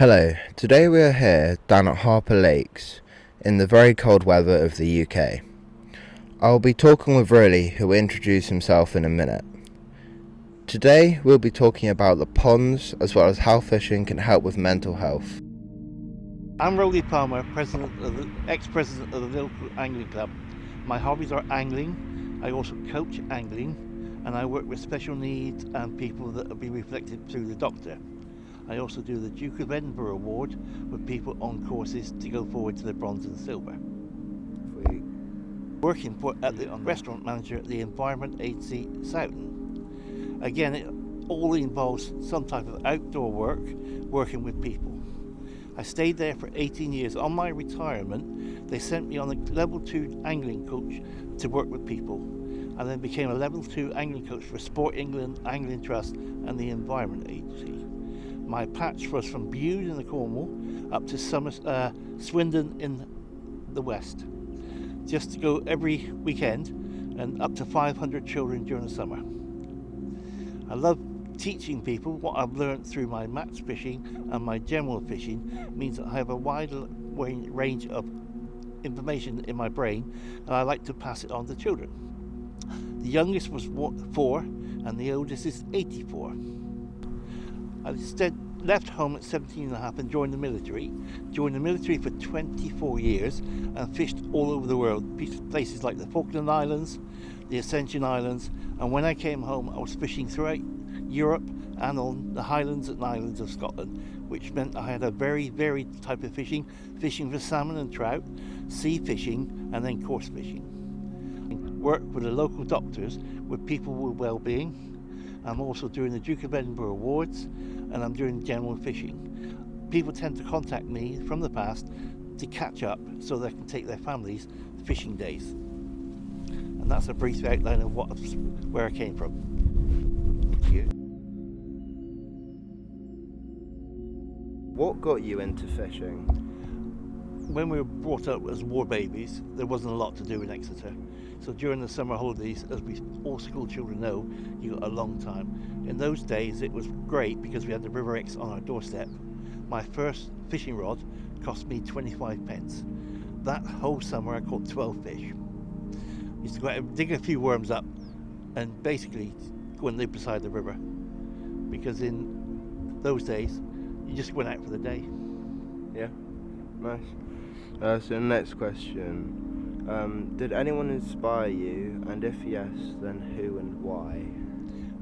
Hello, today we are here down at Harper Lakes in the very cold weather of the UK. I will be talking with Roly, who will introduce himself in a minute. Today we'll be talking about the ponds as well as how fishing can help with mental health. I'm Roly Palmer, ex-president of the local angling club. My hobbies are angling. I also coach angling, and I work with special needs and people that have been reflected through the doctor. I also do the Duke of Edinburgh Award with people on courses to go forward to the bronze and silver. Working at the restaurant manager at the Environment Agency Southern. Again, it all involves some type of outdoor work, working with people. I stayed there for 18 years. On my retirement, they sent me on a level 2 angling coach to work with people. I then became a level 2 angling coach for Sport England, Angling Trust and the Environment Agency. My patch was from Bude in the Cornwall up to Swindon in the west, just to go every weekend, and up to 500 children during the summer. I love teaching people what I've learned through my match fishing and my general fishing. Means that I have a wide range of information in my brain, and I like to pass it on to children. The youngest was 4 and the oldest is 84. I left home at 17 and a half and joined the military. Joined the military for 24 years and fished all over the world, places like the Falkland Islands, the Ascension Islands, and when I came home I was fishing throughout Europe and on the Highlands and Islands of Scotland, which meant I had a very varied type of fishing for salmon and trout, sea fishing and then coarse fishing. Work with the local doctors with people with well-being. I'm also doing the Duke of Edinburgh Awards and I'm doing general fishing. People tend to contact me from the past to catch up so they can take their families fishing days. And that's a brief outline of where I came from. Thank you. What got you into fishing? When we were brought up as war babies, there wasn't a lot to do in Exeter. So during the summer holidays, as all school children know, you got a long time. In those days, it was great because we had the River Exe on our doorstep. My first fishing rod cost me 25 pence. That whole summer, I caught 12 fish. Used to go out and dig a few worms up and basically go and live beside the river. Because in those days, you just went out for the day. Yeah, nice. So the next question. Did anyone inspire you, and if yes, then who and why?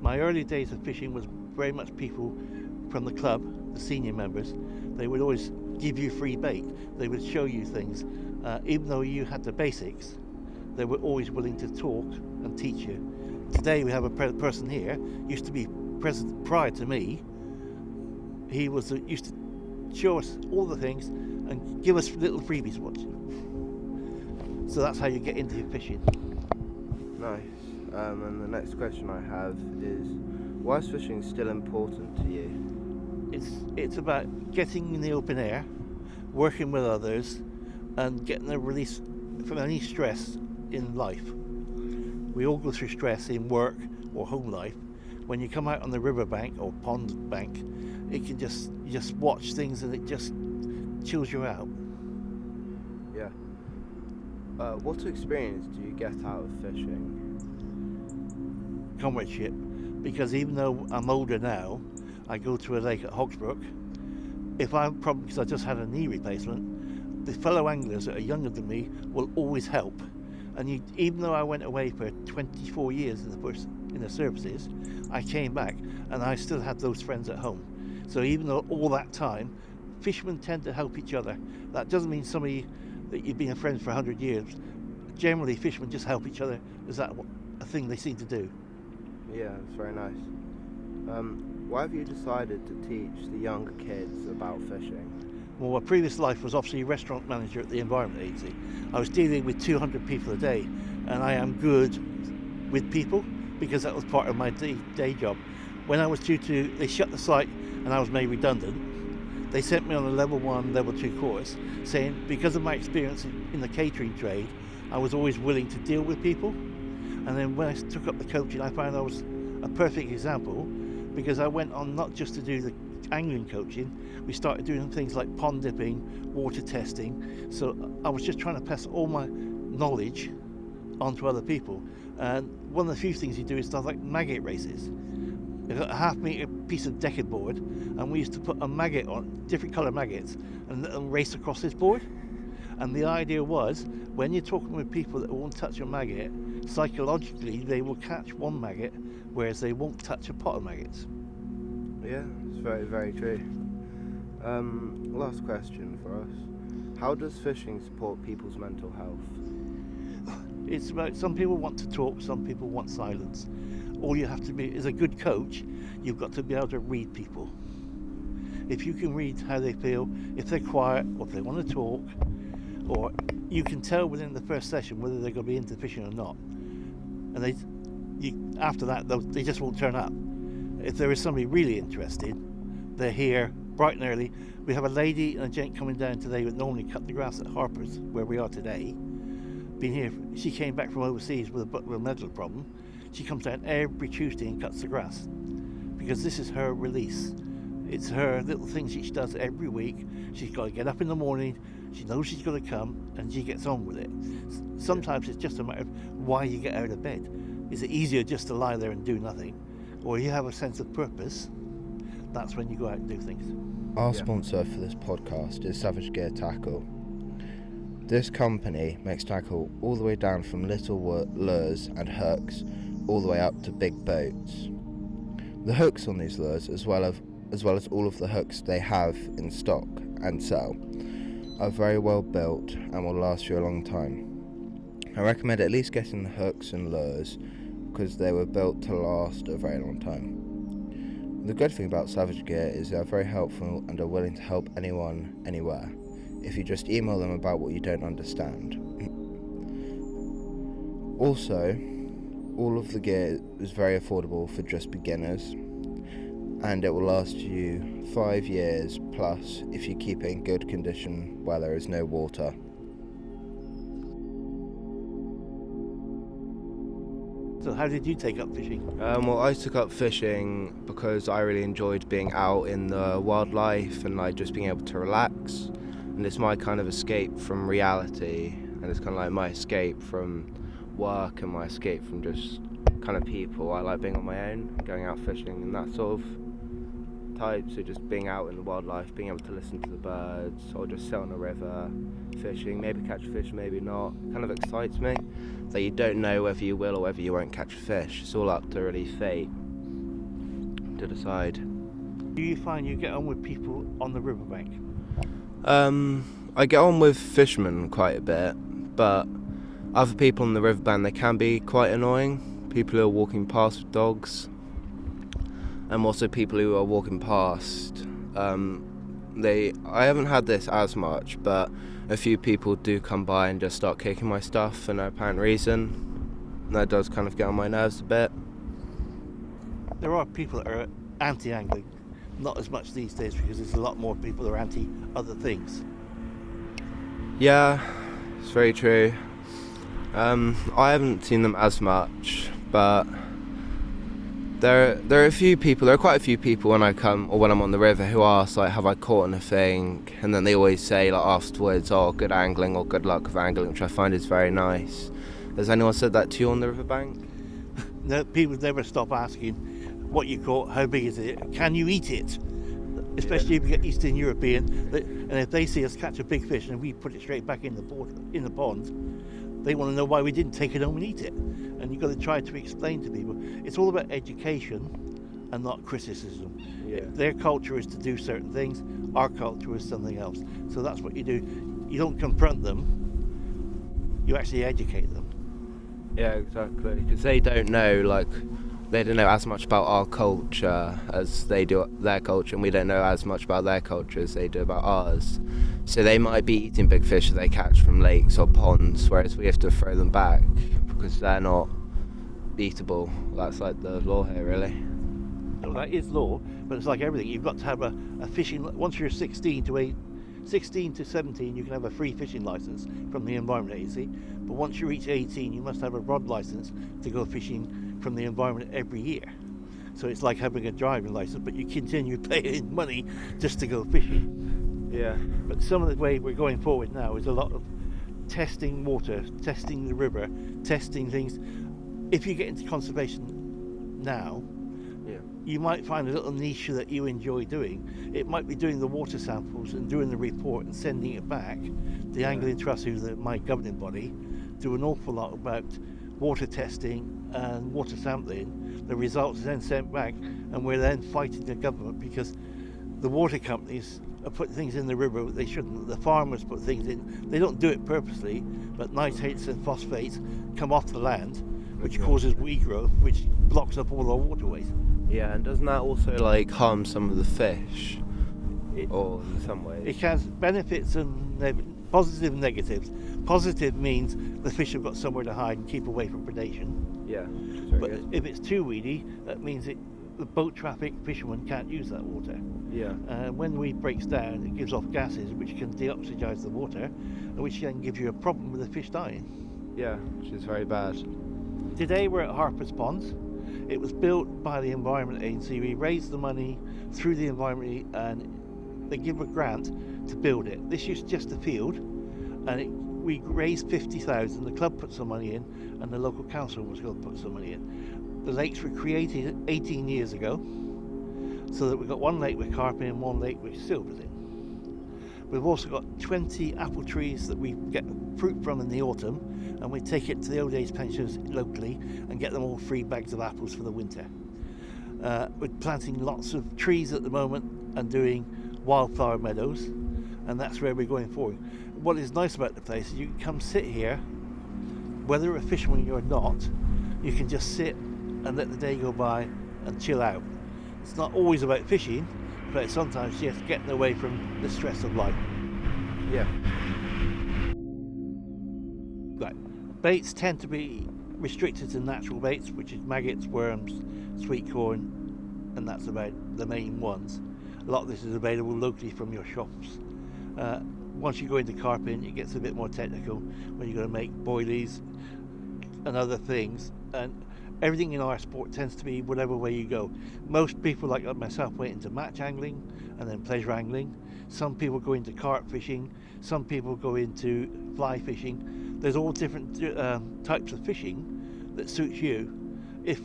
My early days of fishing was very much people from the club, the senior members. They would always give you free bait. They would show you things. Even though you had the basics, they were always willing to talk and teach you. Today we have a person here, used to be present prior to me. He used to show us all the things and give us little freebies to watch. So that's how you get into fishing. Nice. And the next question I have is, why is fishing still important to you? It's about getting in the open air, working with others, and getting a release from any stress in life. We all go through stress in work or home life. When you come out on the riverbank or pond bank, you just watch things and it just chills you out. Yeah. What experience do you get out of fishing? Comradeship, because even though I'm older now, I go to a lake at Hogsbrook. If I'm probably because I just had a knee replacement, the fellow anglers that are younger than me will always help. And even though I went away for 24 years in the services, I came back and I still had those friends at home. So even though all that time, fishermen tend to help each other. That doesn't mean somebody that you've been a friend for 100 years. Generally, fishermen just help each other. Is that a thing they seem to do? Yeah, it's very nice. Why have you decided to teach the younger kids about fishing? Well, my previous life was obviously restaurant manager at the Environment Agency. I was dealing with 200 people a day, and I am good with people because that was part of my day job. When I was they shut the site and I was made redundant, they sent me on a level 1, level 2 course, saying because of my experience in the catering trade, I was always willing to deal with people. And then when I took up the coaching, I found I was a perfect example because I went on not just to do the angling coaching, we started doing things like pond dipping, water testing. So I was just trying to pass all my knowledge onto other people. And one of the few things you do is stuff like maggot races. We've got a half-metre piece of decking board, and we used to put a maggot on, different colour maggots, and race across this board. And the idea was, when you're talking with people that won't touch a maggot, psychologically they will catch one maggot, whereas they won't touch a pot of maggots. Yeah, it's very, very true. Last question for us. How does fishing support people's mental health? It's about, some people want to talk, some people want silence. All you have to be, as a good coach, you've got to be able to read people. If you can read how they feel, if they're quiet, or if they want to talk, or you can tell within the first session whether they're going to be into fishing or not. And after that, they just won't turn up. If there is somebody really interested, they're here bright and early. We have a lady and a gent coming down today that normally cut the grass at Harper's, where we are today. Been here, she came back from overseas with a medical problem. She comes down every Tuesday and cuts the grass, because this is her release. It's her little things she does every week. She's got to get up in the morning, she knows she's got to come, and she gets on with it. Sometimes it's just a matter of why you get out of bed. Is it easier just to lie there and do nothing? Or you have a sense of purpose, that's when you go out and do things. Our sponsor for this podcast is Savage Gear Tackle. This company makes tackle all the way down from little lures and hooks all the way up to big boats. The hooks on these lures, as well as all of the hooks they have in stock and sell, are very well built and will last you a long time. I recommend at least getting the hooks and lures because they were built to last a very long time. The good thing about Savage Gear is they are very helpful and are willing to help anyone, anywhere, if you just email them about what you don't understand. Also, all of the gear is very affordable for just beginners, and it will last you 5 years plus if you keep it in good condition where there is no water. So how did you take up fishing? Well, I took up fishing because I really enjoyed being out in the wildlife and like just being able to relax, and it's my kind of escape from reality, and it's kind of like my escape from work and my escape from just kind of people. I like being on my own, going out fishing and that sort of type, so just being out in the wildlife, being able to listen to the birds, or just sit on a river, fishing, maybe catch a fish, maybe not, kind of excites me. So you don't know whether you will or whether you won't catch a fish. It's all up to really fate to decide. Do you find you get on with people on the riverbank? I get on with fishermen quite a bit, but other people on the riverbank, they can be quite annoying. People who are walking past with dogs, and also people who are walking past. I haven't had this as much, but a few people do come by and just start kicking my stuff for no apparent reason. And that does kind of get on my nerves a bit. There are people that are anti-angling, not as much these days because there's a lot more people that are anti other things. Yeah, it's very true. I haven't seen them as much, but there are quite a few people when I come or when I'm on the river who ask like, have I caught anything? And then they always say like afterwards, oh, good angling or good luck with angling, which I find is very nice. Has anyone said that to you on the riverbank? No, people never stop asking what you caught, how big is it, can you eat it? Especially if you get Eastern European, and if they see us catch a big fish and we put it straight back in the pond, they want to know why we didn't take it home and eat it. And you've got to try to explain to people. It's all about education and not criticism. Yeah. Their culture is to do certain things, our culture is something else. So that's what you do. You don't confront them, you actually educate them. Yeah, exactly. Because they don't know as much about our culture as they do their culture, and we don't know as much about their culture as they do about ours. So they might be eating big fish that they catch from lakes or ponds, whereas we have to throw them back because they're not eatable. That's like the law here, really. So that is law, but it's like everything. You've got to have a fishing. Once you're 16 to 17, you can have a free fishing license from the Environment Agency. But once you reach 18, you must have a rod license to go fishing from the environment every year. So it's like having a driving license, but you continue paying money just to go fishing. Yeah. But some of the way we're going forward now is a lot of testing water, testing the river, testing things. If you get into conservation now, you might find a little niche that you enjoy doing. It might be doing the water samples and doing the report and sending it back. The Angling Trust, who's my governing body, do an awful lot about water testing and water sampling. The results are then sent back, and we're then fighting the government because the water companies are putting things in the river that they shouldn't. The farmers put things in. They don't do it purposely, but nitrates and phosphates come off the land, which causes weed growth, which blocks up all our waterways. Yeah, and doesn't that also like harm some of the fish, or in some ways? It has benefits and positive and negatives. Positive means the fish have got somewhere to hide and keep away from predation. Yeah. But if it's too weedy, that means the boat traffic fishermen can't use that water. Yeah. When weed breaks down, it gives off gases which can deoxygize the water, which then gives you a problem with the fish dying. Yeah, which is very bad. Today we're at Harper's Ponds. It was built by the Environment Agency. We raised the money through the Environment and they give a grant to build it. This is just a field, and we raised 50,000. The club put some money in, and the local council was going to put some money in. The lakes were created 18 years ago, so that we've got one lake with carp in and one lake with silvers in. We've also got 20 apple trees that we get fruit from in the autumn, and we take it to the old age pensioners locally and get them all free bags of apples for the winter. We're planting lots of trees at the moment and doing wildflower meadows, and that's where we're going forward. What is nice about the place is you can come sit here, whether a fisherman or not, you can just sit and let the day go by and chill out. It's not always about fishing, but it's sometimes just getting away from the stress of life. Yeah. Right. Baits tend to be restricted to natural baits, which is maggots, worms, sweet corn, and that's about the main ones. A lot of this is available locally from your shops. Once you go into carping, it gets a bit more technical when you're going to make boilies and other things, and everything in our sport tends to be whatever way you go. Most people, like myself, went into match angling and then pleasure angling. Some people go into carp fishing, some people go into fly fishing. There's all different types of fishing that suits you. If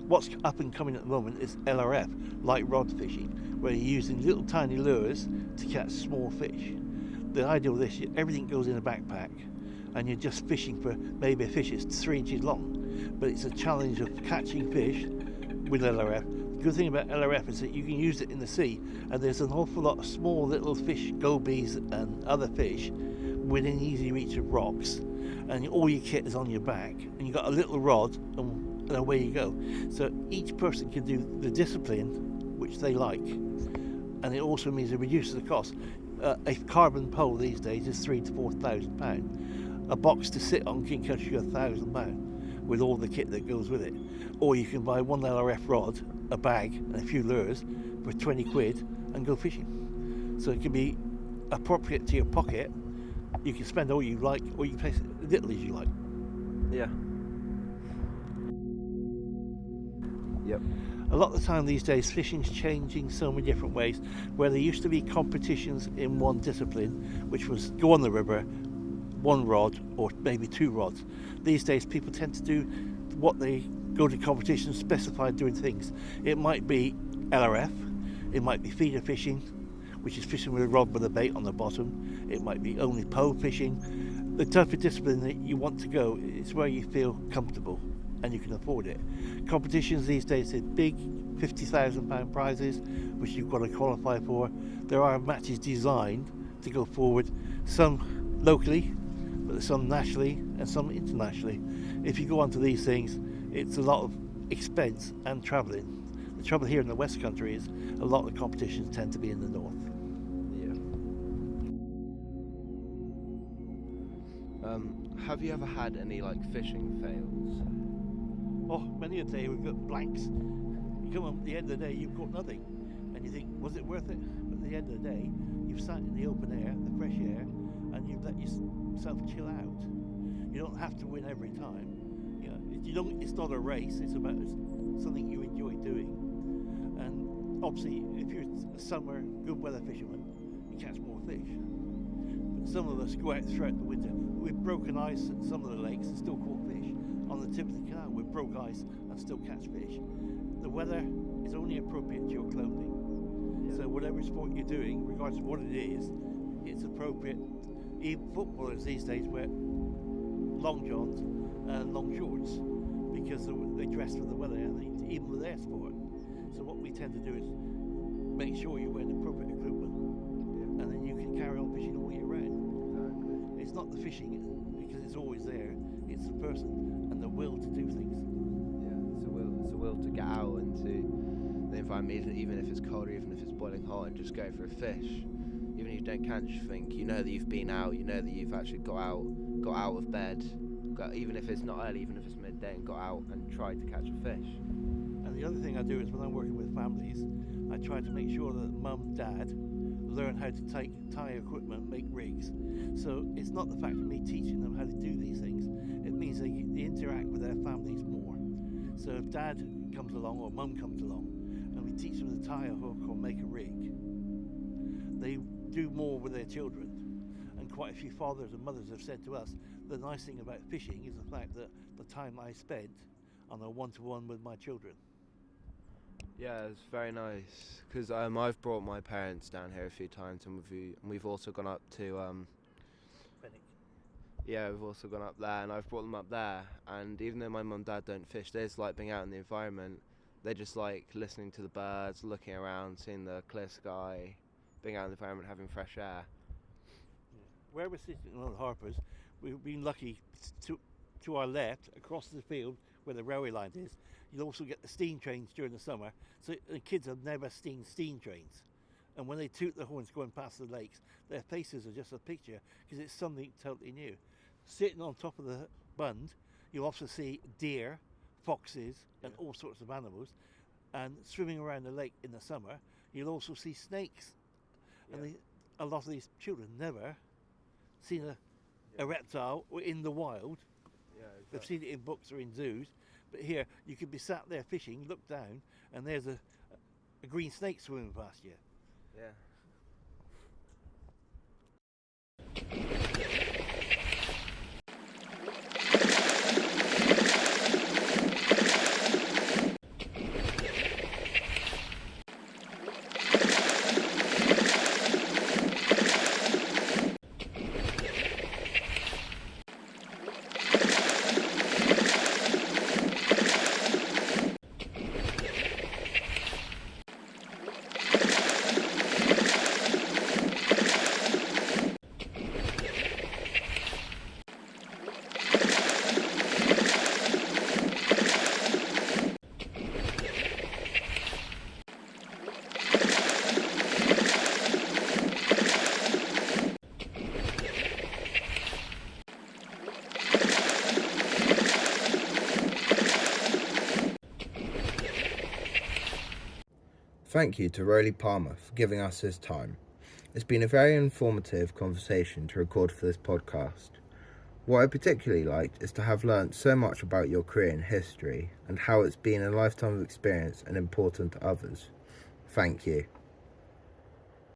what's up and coming at the moment is LRF, light rod fishing, where you're using little tiny lures to catch small fish. The idea of this, everything goes in a backpack, and you're just fishing for maybe a fish that's 3 inches long, but it's a challenge of catching fish with LRF. The good thing about LRF is that you can use it in the sea, and there's an awful lot of small little fish, gobies and other fish within easy reach of rocks, and all your kit is on your back, and you've got a little rod, and away you go. So each person can do the discipline which they like, and it also means it reduces the cost. A carbon pole these days is £3,000 to £4,000. A box to sit on can cost you £1,000 with all the kit that goes with it. Or you can buy one LRF rod, a bag, and a few lures for 20 quid and go fishing. So it can be appropriate to your pocket. You can spend all you like, or you can place as little as you like. Yeah. Yep. A lot of the time these days, fishing's changing so many different ways, where there used to be competitions in one discipline, which was go on the river, one rod or maybe 2 rods. These days people tend to do what they go to competitions specified doing things. It might be LRF, it might be feeder fishing, which is fishing with a rod with a bait on the bottom. It might be only pole fishing. The type of discipline that you want to go is where you feel comfortable and you can afford it. Competitions these days are big £50,000 prizes, which you've got to qualify for. There are matches designed to go forward, some locally, but some nationally and some internationally. If you go onto these things, it's a lot of expense and travelling. The trouble here in the West Country is a lot of the competitions tend to be in the north. Yeah. Have you ever had any like fishing fails? Oh, many a day we've got blanks. You come on at the end of the day, you've got nothing, and you think, was it worth it? But at the end of the day, you've sat in the open air, the fresh air, and you've let yourself chill out. You don't have to win every time. You know, it's not a race. It's about something you enjoy doing. And obviously, if you're a summer good weather fisherman, you catch more fish. But some of us go out throughout the winter with broken ice at some of the lakes and still caught fish. On the tip of the canal with broke ice and still catch fish. The weather is only appropriate to your clothing. So whatever sport you're doing, regardless of what it is, it's appropriate. Even footballers these days wear long johns and long shorts because they dress for the weather, and even with their sport. So what we tend to do is make sure you're wearing appropriate equipment, and then you can carry on fishing all year round. Exactly. It's not the fishing because it's always there, it's the person and the will to do things. Yeah, it's a will to get out into the environment, even if it's cold or even if it's boiling hot, and just go for a fish. Even if you don't catch anything, you know that you've been out, you know that you've actually got out of bed, even if it's not early, even if it's midday, and got out and tried to catch a fish. And the other thing I do is when I'm working with families, I try to make sure that mum and dad learn how to tie equipment, make rigs. So it's not the fact of me teaching them how to do these things, it means they interact with their families more. So if dad comes along or mum comes along and we teach them to tie a hook or make a rig, they do more with their children. And quite a few fathers and mothers have said to us, the nice thing about fishing is the fact that the time I spent on a one-to-one with my children. Yeah, it's very nice because I've brought my parents down here a few times, and we've also gone up to Fenwick. yeah, we've also gone up there, and I've brought them up there. And even though my mum and dad don't fish, they just like being out in the environment. They just like listening to the birds, looking around, seeing the clear sky, being out in the environment, having fresh air. Yeah. Where we're sitting on the Harpers, we've been lucky to our left, across the field where the railway line is, you'll also get the steam trains during the summer. So the kids have never seen steam trains. And when they toot the horns going past the lakes, their faces are just a picture because it's something totally new. Sitting on top of the bund, you'll also see deer, foxes, and all sorts of animals. And swimming around the lake in the summer, you'll also see snakes. And a lot of these children never seen a reptile in the wild. Yeah, exactly. They've seen it in books or in zoos, but here you could be sat there fishing, look down, and there's a green snake swimming past you. Yeah. Thank you to Roly Palmer for giving us his time. It's been a very informative conversation to record for this podcast. What I particularly liked is to have learnt so much about your career and history and how it's been a lifetime of experience and important to others. Thank you.